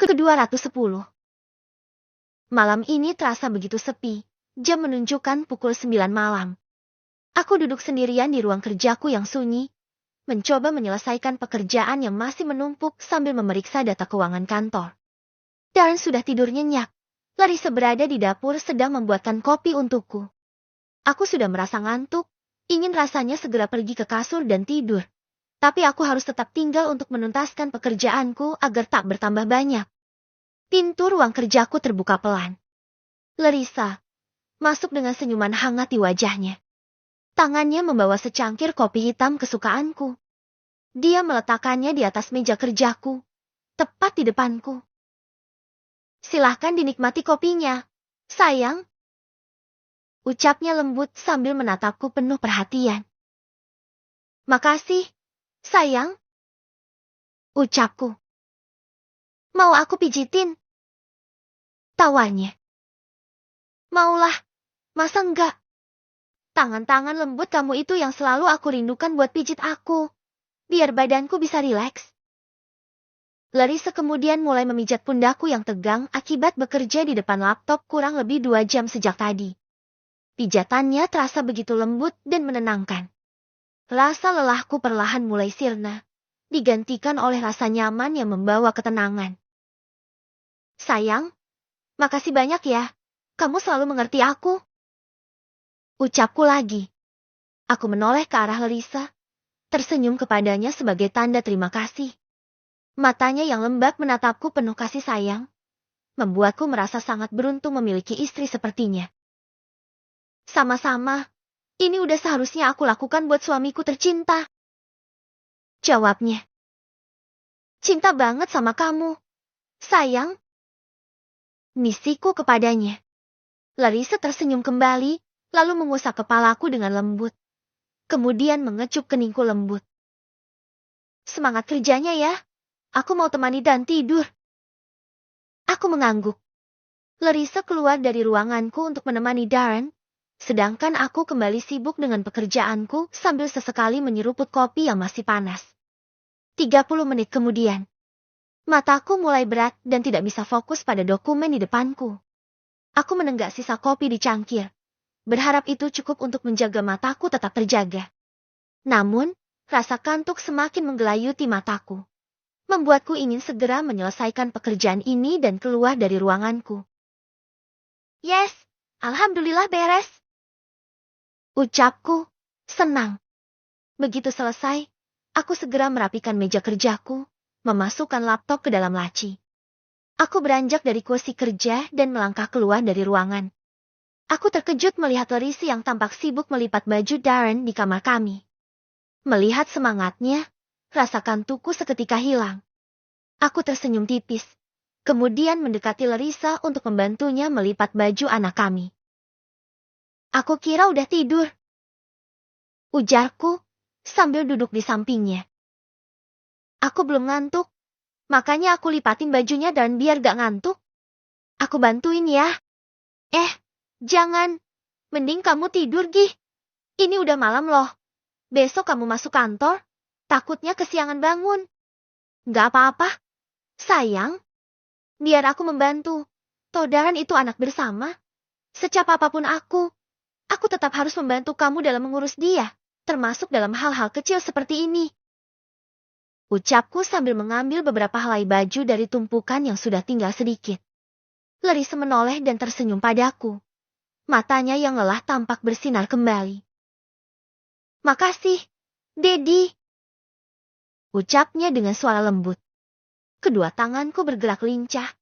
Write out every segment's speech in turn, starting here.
Ke-210. Malam ini terasa begitu sepi. Jam menunjukkan pukul 9 malam. Aku duduk sendirian di ruang kerjaku yang sunyi, mencoba menyelesaikan pekerjaan yang masih menumpuk sambil memeriksa data keuangan kantor. Darren sudah tidur nyenyak. Larissa berada di dapur sedang membuatkan kopi untukku. Aku sudah merasa ngantuk, ingin rasanya segera pergi ke kasur dan tidur. Tapi aku harus tetap tinggal untuk menuntaskan pekerjaanku agar tak bertambah banyak. Pintu ruang kerjaku terbuka pelan. Larissa masuk dengan senyuman hangat di wajahnya. Tangannya membawa secangkir kopi hitam kesukaanku. Dia meletakkannya di atas meja kerjaku, tepat di depanku. Silahkan dinikmati kopinya, sayang. Ucapnya lembut sambil menatapku penuh perhatian. Makasih, sayang. Ucapku. Mau aku pijitin? Tawarnya. Maulah, masa enggak? Tangan-tangan lembut kamu itu yang selalu aku rindukan buat pijit aku. Biar badanku bisa rileks. Larissa kemudian mulai memijat pundakku yang tegang akibat bekerja di depan laptop kurang lebih 2 jam sejak tadi. Pijatannya terasa begitu lembut dan menenangkan. Rasa lelahku perlahan mulai sirna, digantikan oleh rasa nyaman yang membawa ketenangan. Sayang, makasih banyak ya. Kamu selalu mengerti aku. Ucapku lagi. Aku menoleh ke arah Larissa, tersenyum kepadanya sebagai tanda terima kasih. Matanya yang lembab menatapku penuh kasih sayang, membuatku merasa sangat beruntung memiliki istri sepertinya. Sama-sama, ini udah seharusnya aku lakukan buat suamiku tercinta. Jawabnya. Cinta banget sama kamu, sayang. Misiku kepadanya. Larissa tersenyum kembali, lalu mengusap kepalaku dengan lembut. Kemudian mengecup keningku lembut. Semangat kerjanya ya. Aku mau temani dan tidur. Aku mengangguk. Larissa keluar dari ruanganku untuk menemani Darren, sedangkan aku kembali sibuk dengan pekerjaanku sambil sesekali menyeruput kopi yang masih panas. 30 menit kemudian, mataku mulai berat dan tidak bisa fokus pada dokumen di depanku. Aku menenggak sisa kopi di cangkir, berharap itu cukup untuk menjaga mataku tetap terjaga. Namun, rasa kantuk semakin menggelayuti mataku, membuatku ingin segera menyelesaikan pekerjaan ini dan keluar dari ruanganku. Yes, alhamdulillah beres. Ucapku, senang. Begitu selesai, aku segera merapikan meja kerjaku, memasukkan laptop ke dalam laci. Aku beranjak dari kursi kerja dan melangkah keluar dari ruangan. Aku terkejut melihat Larissa yang tampak sibuk melipat baju Darren di kamar kami. Melihat semangatnya, rasa kantukku seketika hilang. Aku tersenyum tipis, kemudian mendekati Larissa untuk membantunya melipat baju anak kami. Aku kira udah tidur, ujarku sambil duduk di sampingnya. Aku belum ngantuk, makanya aku lipatin bajunya dan biar gak ngantuk. Aku bantuin ya. Jangan, mending kamu tidur Gih. Ini udah malam loh. Besok kamu masuk kantor, takutnya kesiangan bangun. Gak apa-apa, sayang. Biar aku membantu. Toh Darren itu anak bersama. Secap apapun aku tetap harus membantu kamu dalam mengurus dia, termasuk dalam hal-hal kecil seperti ini. Ucapku sambil mengambil beberapa helai baju dari tumpukan yang sudah tinggal sedikit. Larissa menoleh dan tersenyum padaku. Matanya yang lelah tampak bersinar kembali. Makasih, Dedi. Ucapnya dengan suara lembut. Kedua tanganku bergerak lincah,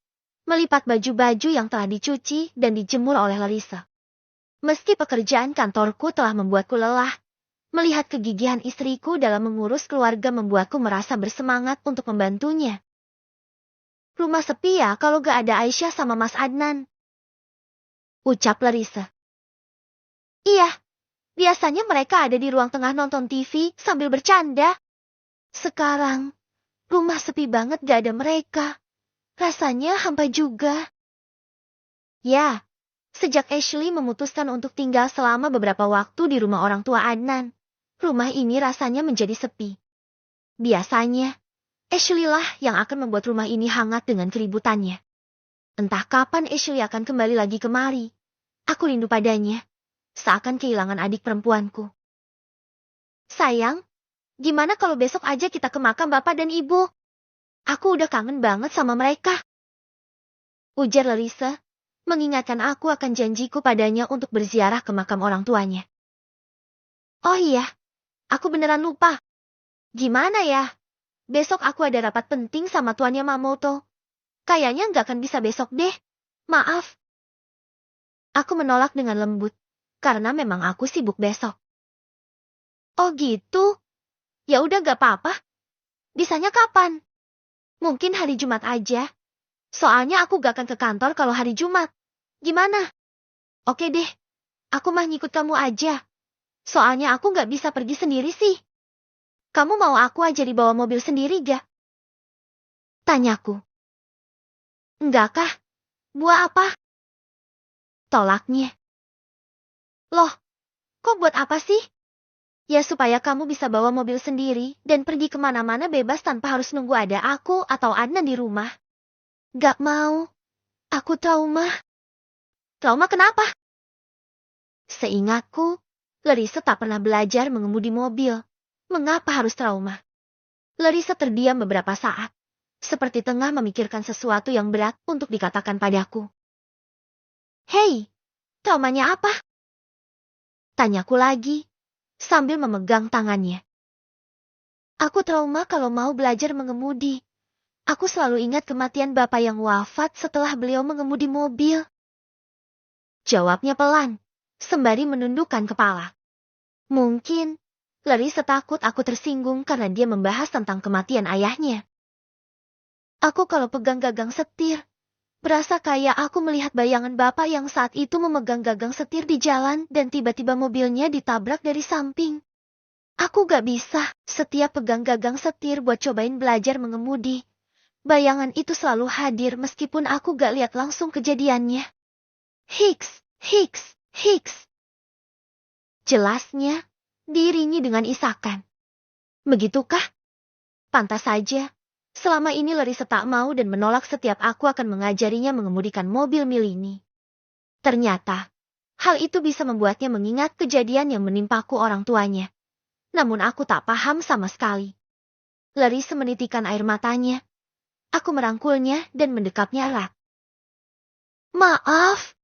melipat baju-baju yang telah dicuci dan dijemur oleh Larissa. Meski pekerjaan kantorku telah membuatku lelah, melihat kegigihan istriku dalam mengurus keluarga membuatku merasa bersemangat untuk membantunya. Rumah sepi ya kalau gak ada Aisyah sama Mas Adnan. Ucap Larissa. Iya, biasanya mereka ada di ruang tengah nonton TV sambil bercanda. Sekarang, rumah sepi banget gak ada mereka. Rasanya hampa juga. Ya, sejak Ashley memutuskan untuk tinggal selama beberapa waktu di rumah orang tua Adnan, rumah ini rasanya menjadi sepi. Biasanya, Ashley lah yang akan membuat rumah ini hangat dengan keributannya. Entah kapan Ashley akan kembali lagi kemari. Aku rindu padanya, seakan kehilangan adik perempuanku. Sayang, gimana kalau besok aja kita ke makam bapak dan ibu? Aku udah kangen banget sama mereka. Ujar Larissa, mengingatkan aku akan janjiku padanya untuk berziarah ke makam orang tuanya. Oh iya, aku beneran lupa. Gimana ya? Besok aku ada rapat penting sama tuan Yamamoto. Kayaknya nggak akan bisa besok deh. Maaf. Aku menolak dengan lembut, karena memang aku sibuk besok. Oh gitu? Ya udah gak apa-apa. Bisanya kapan? Mungkin hari Jumat aja. Soalnya aku gak akan ke kantor kalau hari Jumat. Gimana? Oke deh, aku mah ngikut kamu aja. Soalnya aku gak bisa pergi sendiri sih. Kamu mau aku aja dibawa mobil sendiri gak? Tanyaku. Enggak kah? Buat apa? Tolaknya. Loh, kok buat apa sih? Ya supaya kamu bisa bawa mobil sendiri dan pergi kemana-mana bebas tanpa harus nunggu ada aku atau Adnan di rumah. Gak mau. Aku trauma. Trauma kenapa? Seingatku, Larissa tak pernah belajar mengemudi mobil. Mengapa harus trauma? Larissa terdiam beberapa saat, seperti tengah memikirkan sesuatu yang berat untuk dikatakan padaku. Hei, traumanya apa? Tanyaku lagi, sambil memegang tangannya. Aku trauma kalau mau belajar mengemudi. Aku selalu ingat kematian bapak yang wafat setelah beliau mengemudi mobil. Jawabnya pelan, sembari menundukkan kepala. Mungkin Larissa takut aku tersinggung karena dia membahas tentang kematian ayahnya. Aku kalau pegang gagang setir, berasa kayak aku melihat bayangan bapak yang saat itu memegang gagang setir di jalan dan tiba-tiba mobilnya ditabrak dari samping. Aku gak bisa setiap pegang gagang setir buat cobain belajar mengemudi. Bayangan itu selalu hadir meskipun aku gak lihat langsung kejadiannya. Hicks, Hicks, Hicks. Jelasnya, diiringi dengan isakan. Begitukah? Pantas saja, selama ini Larissa tak mau dan menolak setiap aku akan mengajarinya mengemudikan mobil Mini. Ternyata, hal itu bisa membuatnya mengingat kejadian yang menimpaku orang tuanya. Namun aku tak paham sama sekali. Larissa menitikan air matanya. Aku merangkulnya dan mendekapnya erat. Maaf,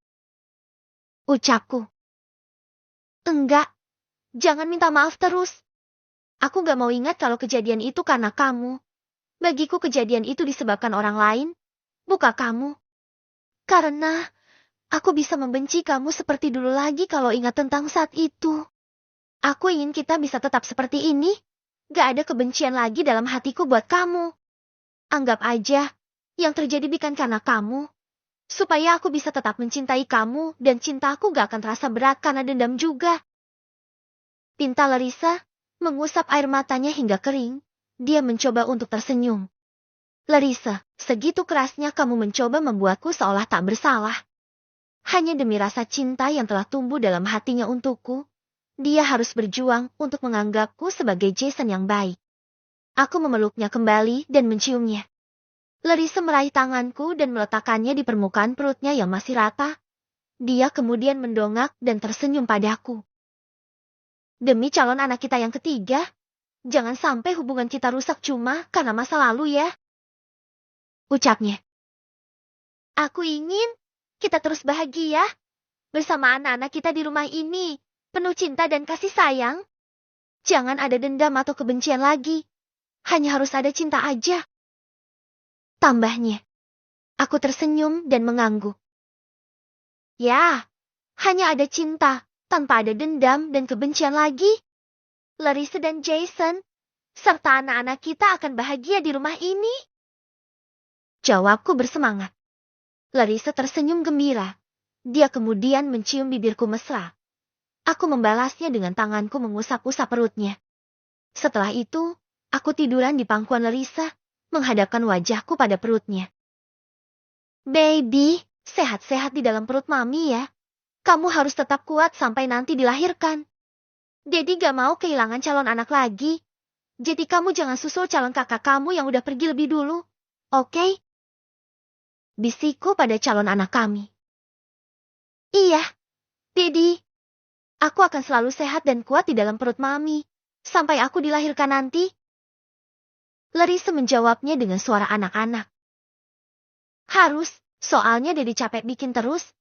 ucapku. Enggak, jangan minta maaf terus. Aku gak mau ingat kalau kejadian itu karena kamu. Bagiku kejadian itu disebabkan orang lain, bukan kamu. Karena aku bisa membenci kamu seperti dulu lagi kalau ingat tentang saat itu. Aku ingin kita bisa tetap seperti ini. Gak ada kebencian lagi dalam hatiku buat kamu. Anggap aja, yang terjadi bukan karena kamu. Supaya aku bisa tetap mencintai kamu dan cintaku gak akan terasa berat karena dendam juga. Pinta Larissa mengusap air matanya hingga kering. Dia mencoba untuk tersenyum. Larissa, segitu kerasnya kamu mencoba membuatku seolah tak bersalah. Hanya demi rasa cinta yang telah tumbuh dalam hatinya untukku, dia harus berjuang untuk menganggapku sebagai Jason yang baik. Aku memeluknya kembali dan menciumnya. Larissa meraih tanganku dan meletakkannya di permukaan perutnya yang masih rata. Dia kemudian mendongak dan tersenyum padaku. Demi calon anak kita yang ketiga, jangan sampai hubungan kita rusak cuma karena masa lalu ya. Ucapnya. Aku ingin kita terus bahagia bersama anak-anak kita di rumah ini, penuh cinta dan kasih sayang. Jangan ada dendam atau kebencian lagi. Hanya harus ada cinta aja. Tambahnya. Aku tersenyum dan mengangguk. Ya, hanya ada cinta, tanpa ada dendam dan kebencian lagi. Larissa dan Jason, serta anak-anak kita akan bahagia di rumah ini. Jawabku bersemangat. Larissa tersenyum gembira. Dia kemudian mencium bibirku mesra. Aku membalasnya dengan tanganku mengusap-usap perutnya. Setelah itu, aku tiduran di pangkuan Larissa, menghadapkan wajahku pada perutnya. Baby, sehat-sehat di dalam perut mami ya. Kamu harus tetap kuat sampai nanti dilahirkan. Daddy gak mau kehilangan calon anak lagi. Jadi kamu jangan susul calon kakak kamu yang udah pergi lebih dulu. Oke? Bisikku pada calon anak kami. Iya, Dedi. Aku akan selalu sehat dan kuat di dalam perut Mami. Sampai aku dilahirkan nanti. Larissa menjawabnya dengan suara anak-anak. Harus, soalnya Dedi capek bikin terus.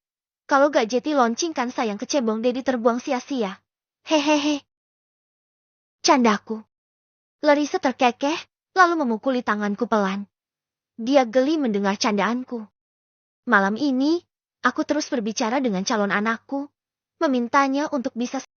Kalau gak jadi launchingkan sayang kecebong Dedi terbuang sia-sia. Hehehe. Candaku. Larissa terkekeh, lalu memukuli tanganku pelan. Dia geli mendengar candaanku. Malam ini, aku terus berbicara dengan calon anakku, memintanya untuk bisa